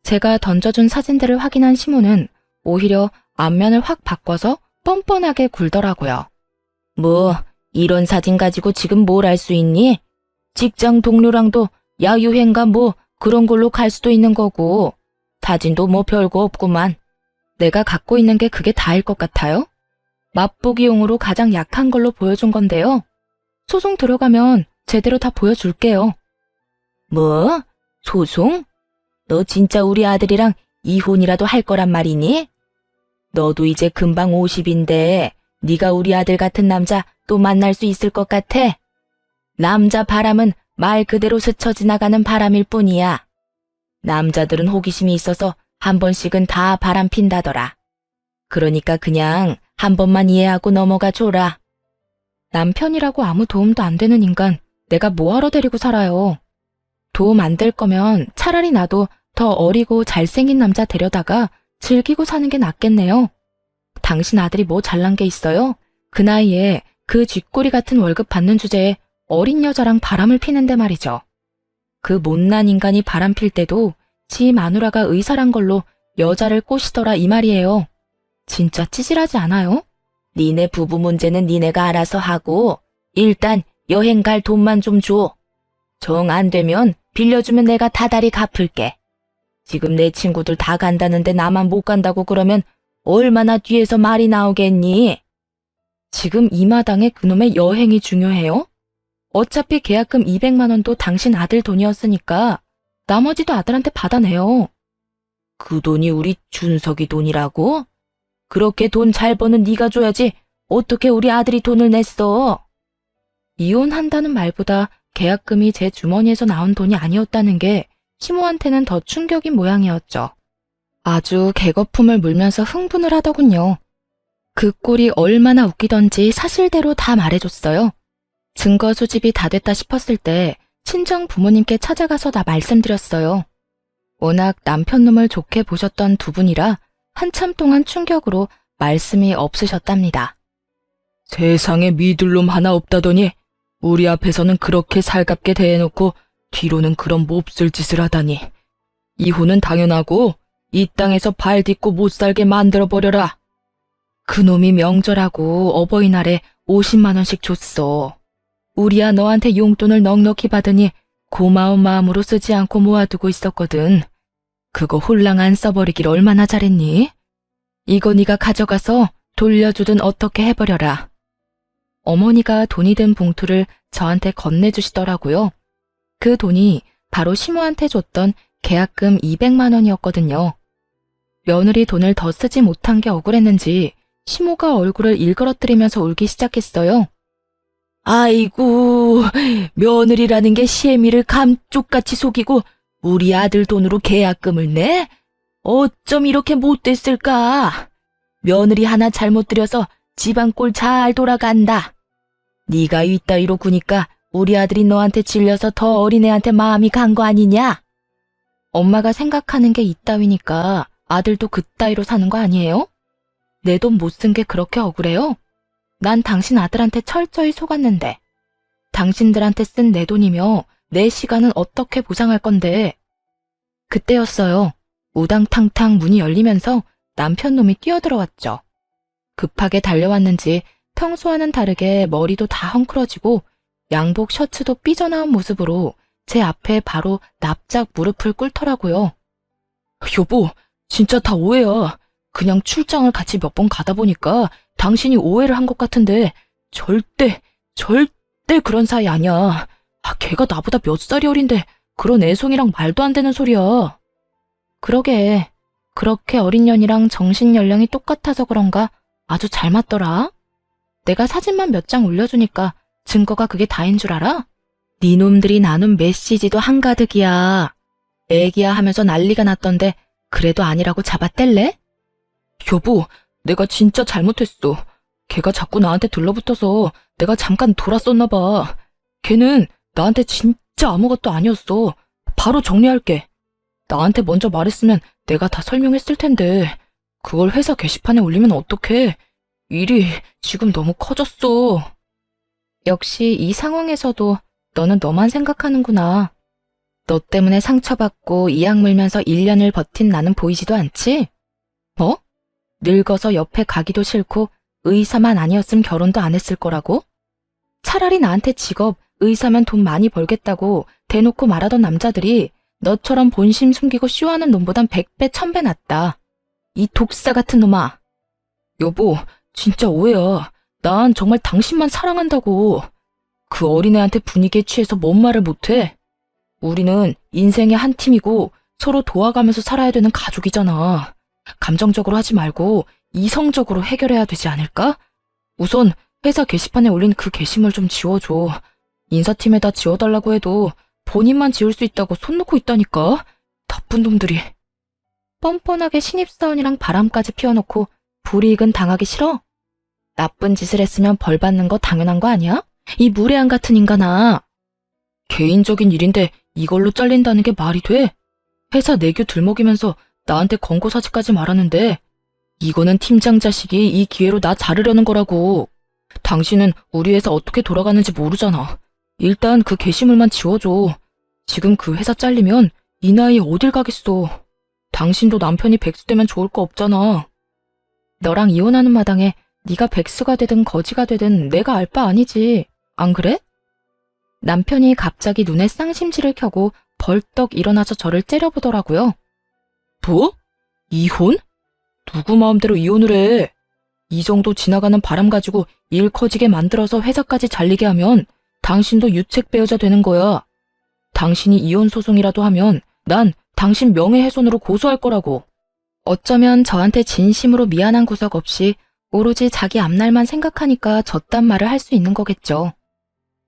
Speaker 1: 제가 던져준 사진들을 확인한 시모는 오히려 안면을 확 바꿔서 뻔뻔하게 굴더라고요. 뭐 이런 사진 가지고 지금 뭘 할 수 있니? 직장 동료랑도 야유행가 뭐 그런 걸로 갈 수도 있는 거고 사진도 뭐 별거 없구만. 내가 갖고 있는 게 그게 다일 것 같아요? 맛보기용으로 가장 약한 걸로 보여준 건데요. 소송 들어가면 제대로 다 보여줄게요. 뭐? 소송? 너 진짜 우리 아들이랑 이혼이라도 할 거란 말이니? 너도 이제 금방 50인데 네가 우리 아들 같은 남자 또 만날 수 있을 것 같아? 남자 바람은 말 그대로 스쳐 지나가는 바람일 뿐이야. 남자들은 호기심이 있어서 한 번씩은 다 바람 핀다더라. 그러니까 그냥 한 번만 이해하고 넘어가 줘라. 남편이라고 아무 도움도 안 되는 인간, 내가 뭐하러 데리고 살아요. 도움 안 될 거면 차라리 나도 더 어리고 잘생긴 남자 데려다가 즐기고 사는 게 낫겠네요. 당신 아들이 뭐 잘난 게 있어요? 그 나이에 그 쥐꼬리 같은 월급 받는 주제에 어린 여자랑 바람을 피는데 말이죠. 그 못난 인간이 바람 필 때도 지 마누라가 의사란 걸로 여자를 꼬시더라 이 말이에요. 진짜 찌질하지 않아요? 니네 부부 문제는 니네가 알아서 하고 일단 여행 갈 돈만 좀 줘. 정 안 되면 빌려주면 내가 다달이 갚을게. 지금 내 친구들 다 간다는데 나만 못 간다고 그러면 얼마나 뒤에서 말이 나오겠니? 지금 이 마당에 그놈의 여행이 중요해요? 어차피 계약금 200만 원도 당신 아들 돈이었으니까 나머지도 아들한테 받아내요. 그 돈이 우리 준석이 돈이라고? 그렇게 돈 잘 버는 네가 줘야지 어떻게 우리 아들이 돈을 냈어? 이혼한다는 말보다 계약금이 제 주머니에서 나온 돈이 아니었다는 게 시모한테는 더 충격인 모양이었죠. 아주 개거품을 물면서 흥분을 하더군요. 그 꼴이 얼마나 웃기던지 사실대로 다 말해줬어요. 증거 수집이 다 됐다 싶었을 때 친정 부모님께 찾아가서 다 말씀드렸어요. 워낙 남편 놈을 좋게 보셨던 두 분이라 한참 동안 충격으로 말씀이 없으셨답니다. 세상에 믿을 놈 하나 없다더니 우리 앞에서는 그렇게 살갑게 대해놓고 뒤로는 그런 몹쓸 짓을 하다니. 이혼은 당연하고 이 땅에서 발 딛고 못 살게 만들어버려라. 그놈이 명절하고 어버이날에 50만 원씩 줬어. 우리야 너한테 용돈을 넉넉히 받으니 고마운 마음으로 쓰지 않고 모아두고 있었거든. 그거 홀랑 안 써버리길 얼마나 잘했니? 이거 네가 가져가서 돌려주든 어떻게 해버려라. 어머니가 돈이 든 봉투를 저한테 건네주시더라고요. 그 돈이 바로 시모한테 줬던 계약금 200만 원이었거든요. 며느리 돈을 더 쓰지 못한 게 억울했는지 시모가 얼굴을 일그러뜨리면서 울기 시작했어요. 아이고, 며느리라는 게 시애미를 감쪽같이 속이고 우리 아들 돈으로 계약금을 내? 어쩜 이렇게 못됐을까? 며느리 하나 잘못 들여서 집안 꼴 잘 돌아간다. 네가 이따위로 구니까 우리 아들이 너한테 질려서 더 어린애한테 마음이 간 거 아니냐? 엄마가 생각하는 게 이따위니까 아들도 그따위로 사는 거 아니에요? 내 돈 못 쓴 게 그렇게 억울해요? 난 당신 아들한테 철저히 속았는데. 당신들한테 쓴 내 돈이며 내 시간은 어떻게 보상할 건데. 그때였어요. 우당탕탕 문이 열리면서 남편 놈이 뛰어들어왔죠. 급하게 달려왔는지 평소와는 다르게 머리도 다 헝클어지고 양복 셔츠도 삐져나온 모습으로 제 앞에 바로 납작 무릎을 꿇더라고요. 여보, 진짜 다 오해야. 그냥 출장을 같이 몇 번 가다 보니까 당신이 오해를 한 것 같은데 절대 그런 사이 아니야. 걔가 나보다 몇 살이 어린데 그런 애송이랑 말도 안 되는 소리야. 그러게, 그렇게 어린 년이랑 정신 연령이 똑같아서 그런가 아주 잘 맞더라. 내가 사진만 몇 장 올려주니까 증거가 그게 다인 줄 알아? 네 놈들이 나눈 메시지도 한가득이야. 애기야 하면서 난리가 났던데 그래도 아니라고 잡아뗄래? 여보, 내가 진짜 잘못했어. 걔가 자꾸 나한테 들러붙어서 내가 잠깐 돌았었나 봐. 걔는 나한테 진짜 아무것도 아니었어. 바로 정리할게. 나한테 먼저 말했으면 내가 다 설명했을 텐데 그걸 회사 게시판에 올리면 어떡해. 일이 지금 너무 커졌어. 역시 이 상황에서도 너는 너만 생각하는구나. 너 때문에 상처받고 이악 물면서 1년을 버틴 나는 보이지도 않지? 뭐? 늙어서 옆에 가기도 싫고 의사만 아니었음 결혼도 안 했을 거라고? 차라리 나한테 직업, 의사면 돈 많이 벌겠다고 대놓고 말하던 남자들이 너처럼 본심 숨기고 쇼하는 놈보단 100배, 1000배 낫다. 이 독사 같은 놈아. 여보, 진짜 오해야. 난 정말 당신만 사랑한다고. 그 어린애한테 분위기에 취해서 뭔 말을 못해. 우리는 인생의 한 팀이고 서로 도와가면서 살아야 되는 가족이잖아. 감정적으로 하지 말고 이성적으로 해결해야 되지 않을까? 우선 회사 게시판에 올린 그 게시물 좀 지워줘. 인사팀에다 지워달라고 해도 본인만 지울 수 있다고 손 놓고 있다니까. 나쁜 놈들이. 뻔뻔하게 신입사원이랑 바람까지 피워놓고 불이익은 당하기 싫어? 나쁜 짓을 했으면 벌 받는 거 당연한 거 아니야? 이 무례한 같은 인간아. 개인적인 일인데 이걸로 잘린다는 게 말이 돼? 회사 내규 들먹이면서 나한테 권고사직까지 말하는데 이거는 팀장 자식이 이 기회로 나 자르려는 거라고. 당신은 우리 회사 어떻게 돌아가는지 모르잖아. 일단 그 게시물만 지워줘. 지금 그 회사 잘리면 이 나이에 어딜 가겠어. 당신도 남편이 백수 되면 좋을 거 없잖아. 너랑 이혼하는 마당에 네가 백수가 되든 거지가 되든 내가 알 바 아니지. 안 그래? 남편이 갑자기 눈에 쌍심지를 켜고 벌떡 일어나서 저를 째려보더라고요. 뭐? 이혼? 누구 마음대로 이혼을 해? 이 정도 지나가는 바람 가지고 일 커지게 만들어서 회사까지 잘리게 하면 당신도 유책 배우자 되는 거야. 당신이 이혼 소송이라도 하면 난 당신 명예훼손으로 고소할 거라고. 어쩌면 저한테 진심으로 미안한 구석 없이 오로지 자기 앞날만 생각하니까 저딴 말을 할 수 있는 거겠죠.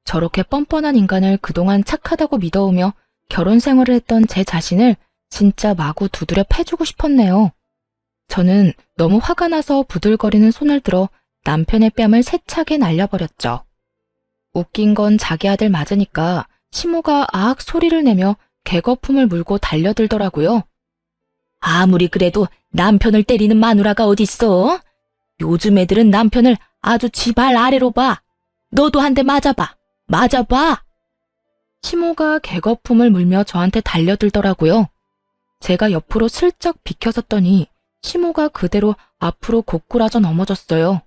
Speaker 1: 저렇게 뻔뻔한 인간을 그동안 착하다고 믿어오며 결혼 생활을 했던 제 자신을 진짜 마구 두드려 패주고 싶었네요. 저는 너무 화가 나서 부들거리는 손을 들어 남편의 뺨을 세차게 날려버렸죠. 웃긴 건 자기 아들 맞으니까 시모가 아악 소리를 내며 개거품을 물고 달려들더라고요. 아무리 그래도 남편을 때리는 마누라가 어딨어? 요즘 애들은 남편을 아주 지발 아래로 봐. 너도 한 대 맞아봐. 맞아봐. 시모가 개거품을 물며 저한테 달려들더라고요. 제가 옆으로 슬쩍 비켜섰더니 시모가 그대로 앞으로 고꾸라져 넘어졌어요.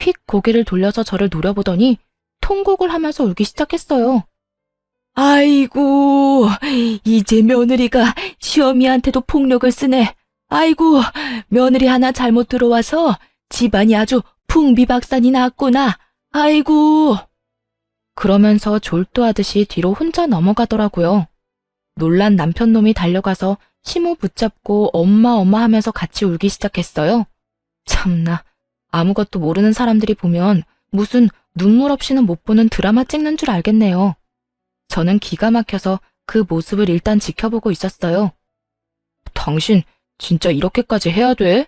Speaker 1: 휙 고개를 돌려서 저를 노려보더니 통곡을 하면서 울기 시작했어요. 아이고, 이제 며느리가 시어미한테도 폭력을 쓰네. 아이고, 며느리 하나 잘못 들어와서 집안이 아주 풍비박산이 났구나. 아이고. 그러면서 졸도하듯이 뒤로 혼자 넘어가더라고요. 놀란 남편놈이 달려가서 시모 붙잡고 엄마 하면서 같이 울기 시작했어요. 참나, 아무것도 모르는 사람들이 보면 무슨 눈물 없이는 못 보는 드라마 찍는 줄 알겠네요. 저는 기가 막혀서 그 모습을 일단 지켜보고 있었어요. 당신 진짜 이렇게까지 해야 돼?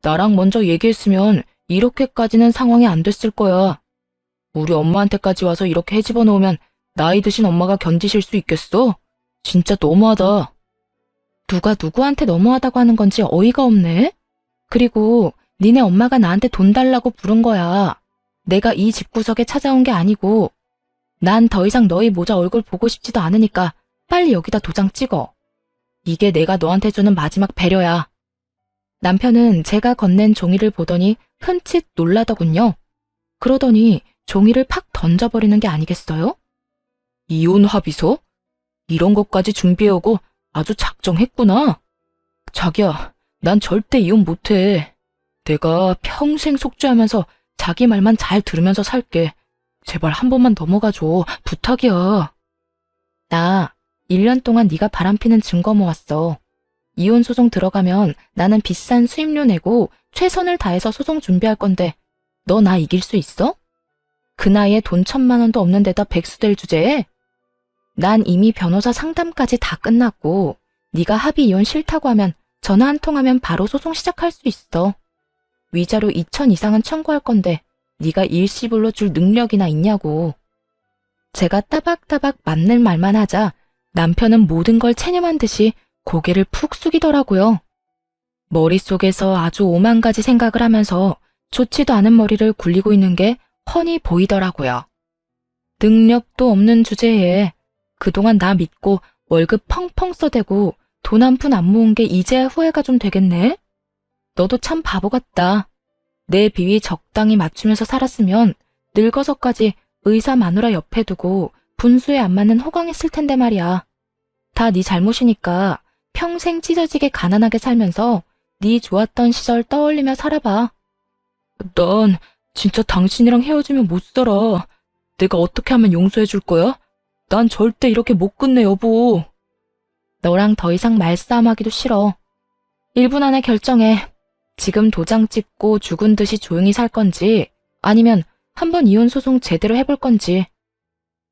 Speaker 1: 나랑 먼저 얘기했으면 이렇게까지는 상황이 안 됐을 거야. 우리 엄마한테까지 와서 이렇게 헤집어 놓으면 나이 드신 엄마가 견디실 수 있겠어? 진짜 너무하다. 누가 누구한테 너무하다고 하는 건지 어이가 없네? 그리고 니네 엄마가 나한테 돈 달라고 부른 거야. 내가 이 집구석에 찾아온 게 아니고. 난 더 이상 너희 모자 얼굴 보고 싶지도 않으니까 빨리 여기다 도장 찍어. 이게 내가 너한테 주는 마지막 배려야. 남편은 제가 건넨 종이를 보더니 흠칫 놀라더군요. 그러더니 종이를 팍 던져버리는 게 아니겠어요? 이혼 합의서? 이런 것까지 준비해오고 아주 작정했구나. 자기야, 난 절대 이혼 못해. 내가 평생 속죄하면서 자기 말만 잘 들으면서 살게. 제발 한 번만 넘어가줘. 부탁이야. 나 1년 동안 네가 바람피는 증거 모았어. 이혼 소송 들어가면 나는 비싼 수임료 내고 최선을 다해서 소송 준비할 건데 너 나 이길 수 있어? 그 나이에 돈 1,000만 원도 없는 데다 백수될 주제에? 난 이미 변호사 상담까지 다 끝났고 네가 합의 이혼 싫다고 하면 전화 한 통하면 바로 소송 시작할 수 있어. 위자료 2,000 이상은 청구할 건데 네가 일시불로 줄 능력이나 있냐고. 제가 따박따박 맞는 말만 하자 남편은 모든 걸 체념한 듯이 고개를 푹 숙이더라고요. 머릿속에서 아주 오만 가지 생각을 하면서 좋지도 않은 머리를 굴리고 있는 게 훤히 보이더라고요. 능력도 없는 주제에 그동안 나 믿고 월급 펑펑 써대고 돈 한 푼 안 모은 게 이제야 후회가 좀 되겠네? 너도 참 바보 같다. 내 비위 적당히 맞추면서 살았으면 늙어서까지 의사 마누라 옆에 두고 분수에 안 맞는 호강했을 텐데 말이야. 다 네 잘못이니까 평생 찢어지게 가난하게 살면서 네 좋았던 시절 떠올리며 살아봐. 난 진짜 당신이랑 헤어지면 못 살아. 내가 어떻게 하면 용서해 줄 거야? 난 절대 이렇게 못 끝내, 여보. 너랑 더 이상 말싸움하기도 싫어. 1분 안에 결정해. 지금 도장 찍고 죽은 듯이 조용히 살 건지 아니면 한번 이혼 소송 제대로 해볼 건지.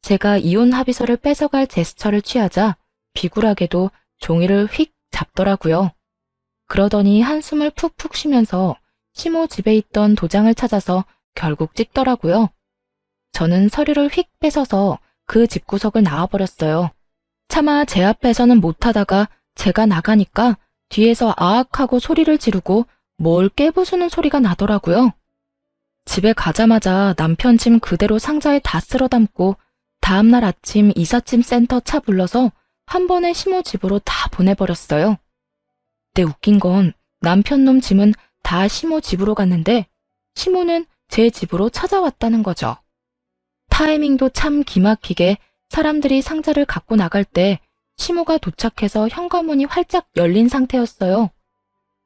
Speaker 1: 제가 이혼 합의서를 뺏어갈 제스처를 취하자 비굴하게도 종이를 휙 잡더라고요. 그러더니 한숨을 푹푹 쉬면서 시모 집에 있던 도장을 찾아서 결국 찍더라고요. 저는 서류를 휙 뺏어서 그 집구석을 나와버렸어요. 차마 제 앞에서는 못하다가 제가 나가니까 뒤에서 아악하고 소리를 지르고 뭘 깨부수는 소리가 나더라고요. 집에 가자마자 남편 짐 그대로 상자에 다 쓸어 담고 다음날 아침 이삿짐 센터 차 불러서 한 번에 시모 집으로 다 보내버렸어요. 근데 웃긴 건 남편 놈 짐은 다 시모 집으로 갔는데 시모는 제 집으로 찾아왔다는 거죠. 타이밍도 참 기막히게 사람들이 상자를 갖고 나갈 때 시모가 도착해서 현관문이 활짝 열린 상태였어요.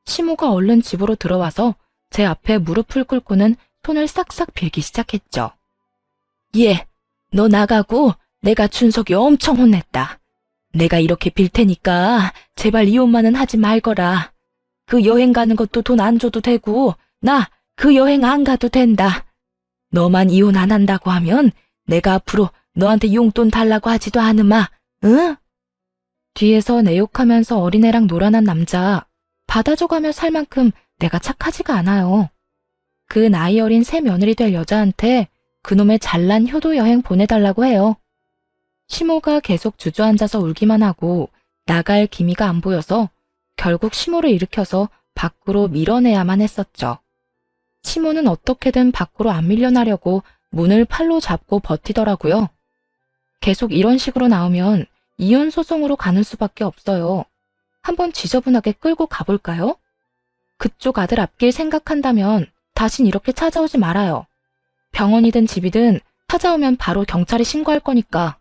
Speaker 1: 시모가 얼른 집으로 들어와서 제 앞에 무릎을 꿇고는 손을 싹싹 빌기 시작했죠. 예, 너 나가고 내가 준석이 엄청 혼냈다. 내가 이렇게 빌 테니까 제발 이혼만은 하지 말거라. 그 여행 가는 것도 돈 안 줘도 되고 나 그 여행 안 가도 된다. 너만 이혼 안 한다고 하면 내가 앞으로 너한테 용돈 달라고 하지도 않으마. 응? 뒤에서 내 욕하면서 어린애랑 놀아난 남자 받아줘가며 살 만큼 내가 착하지가 않아요. 그 나이 어린 새 며느리 될 여자한테 그놈의 잘난 효도 여행 보내달라고 해요. 시모가 계속 주저앉아서 울기만 하고 나갈 기미가 안 보여서 결국 시모를 일으켜서 밖으로 밀어내야만 했었죠. 시모는 어떻게든 밖으로 안 밀려나려고 문을 팔로 잡고 버티더라고요. 계속 이런 식으로 나오면 이혼 소송으로 가는 수밖에 없어요. 한번 지저분하게 끌고 가볼까요? 그쪽 아들 앞길 생각한다면 다신 이렇게 찾아오지 말아요. 병원이든 집이든 찾아오면 바로 경찰에 신고할 거니까.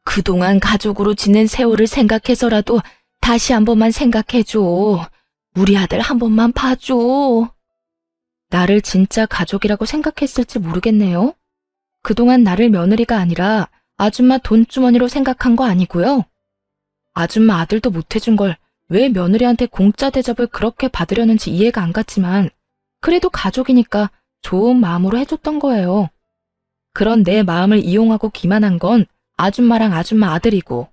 Speaker 1: 그동안 가족으로 지낸 세월을 생각해서라도 다시 한 번만 생각해줘. 우리 아들 한 번만 봐줘. 나를 진짜 가족이라고 생각했을지 모르겠네요. 그동안 나를 며느리가 아니라 아줌마 돈주머니로 생각한 거 아니고요. 아줌마 아들도 못해준 걸 왜 며느리한테 공짜 대접을 그렇게 받으려는지 이해가 안 갔지만 그래도 가족이니까 좋은 마음으로 해줬던 거예요. 그런 내 마음을 이용하고 기만한 건 아줌마랑 아줌마 아들이고.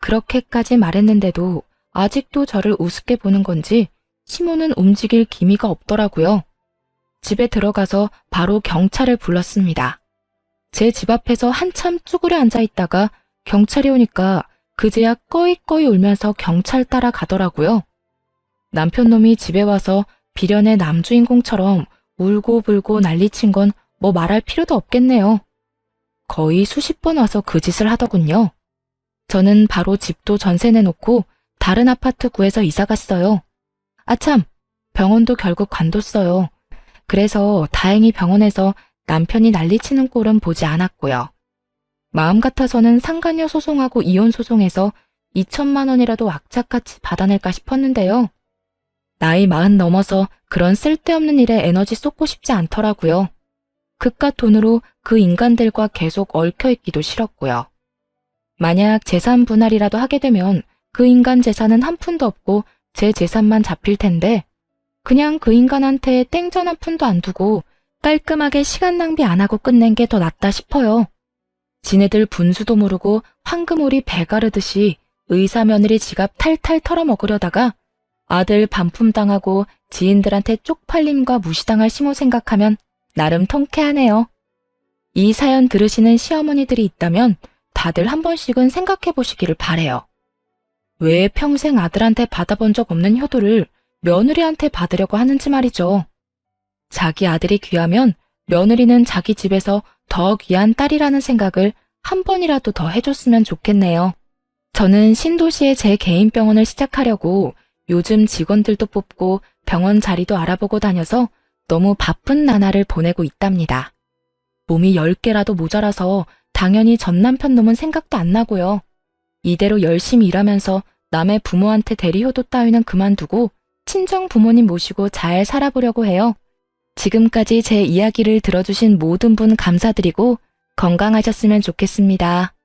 Speaker 1: 그렇게까지 말했는데도 아직도 저를 우습게 보는 건지 시모는 움직일 기미가 없더라고요. 집에 들어가서 바로 경찰을 불렀습니다. 제 집 앞에서 한참 쭈그려 앉아 있다가 경찰이 오니까 그제야 꺼이꺼이 울면서 경찰 따라가더라고요. 남편 놈이 집에 와서 비련의 남주인공처럼 울고불고 난리친 건 뭐 말할 필요도 없겠네요. 거의 수십 번 와서 그 짓을 하더군요. 저는 바로 집도 전세 내놓고 다른 아파트 구해서 이사 갔어요. 아참, 병원도 결국 관뒀어요. 그래서 다행히 병원에서 남편이 난리치는 꼴은 보지 않았고요. 마음 같아서는 상간녀 소송하고 이혼 소송해서 2천만 원이라도 악착같이 받아낼까 싶었는데요. 나이 40 넘어서 그런 쓸데없는 일에 에너지 쏟고 싶지 않더라고요. 그깟 돈으로 그 인간들과 계속 얽혀있기도 싫었고요. 만약 재산 분할이라도 하게 되면 그 인간 재산은 한 푼도 없고 제 재산만 잡힐 텐데 그냥 그 인간한테 땡전 한 푼도 안 두고 깔끔하게 시간 낭비 안 하고 끝낸 게 더 낫다 싶어요. 지네들 분수도 모르고 황금오리 배 가르듯이 의사 며느리 지갑 탈탈 털어먹으려다가 아들 반품당하고 지인들한테 쪽팔림과 무시당할 심호 생각하면 나름 통쾌하네요. 이 사연 들으시는 시어머니들이 있다면 다들 한 번씩은 생각해 보시기를 바래요. 왜 평생 아들한테 받아본 적 없는 효도를 며느리한테 받으려고 하는지 말이죠. 자기 아들이 귀하면 며느리는 자기 집에서 더 귀한 딸이라는 생각을 한 번이라도 더 해줬으면 좋겠네요. 저는 신도시에 제 개인 병원을 시작하려고 요즘 직원들도 뽑고 병원 자리도 알아보고 다녀서 너무 바쁜 나날을 보내고 있답니다. 몸이 10개라도 모자라서 당연히 전 남편 놈은 생각도 안 나고요. 이대로 열심히 일하면서 남의 부모한테 대리효도 따위는 그만두고 친정 부모님 모시고 잘 살아보려고 해요. 지금까지 제 이야기를 들어주신 모든 분 감사드리고 건강하셨으면 좋겠습니다.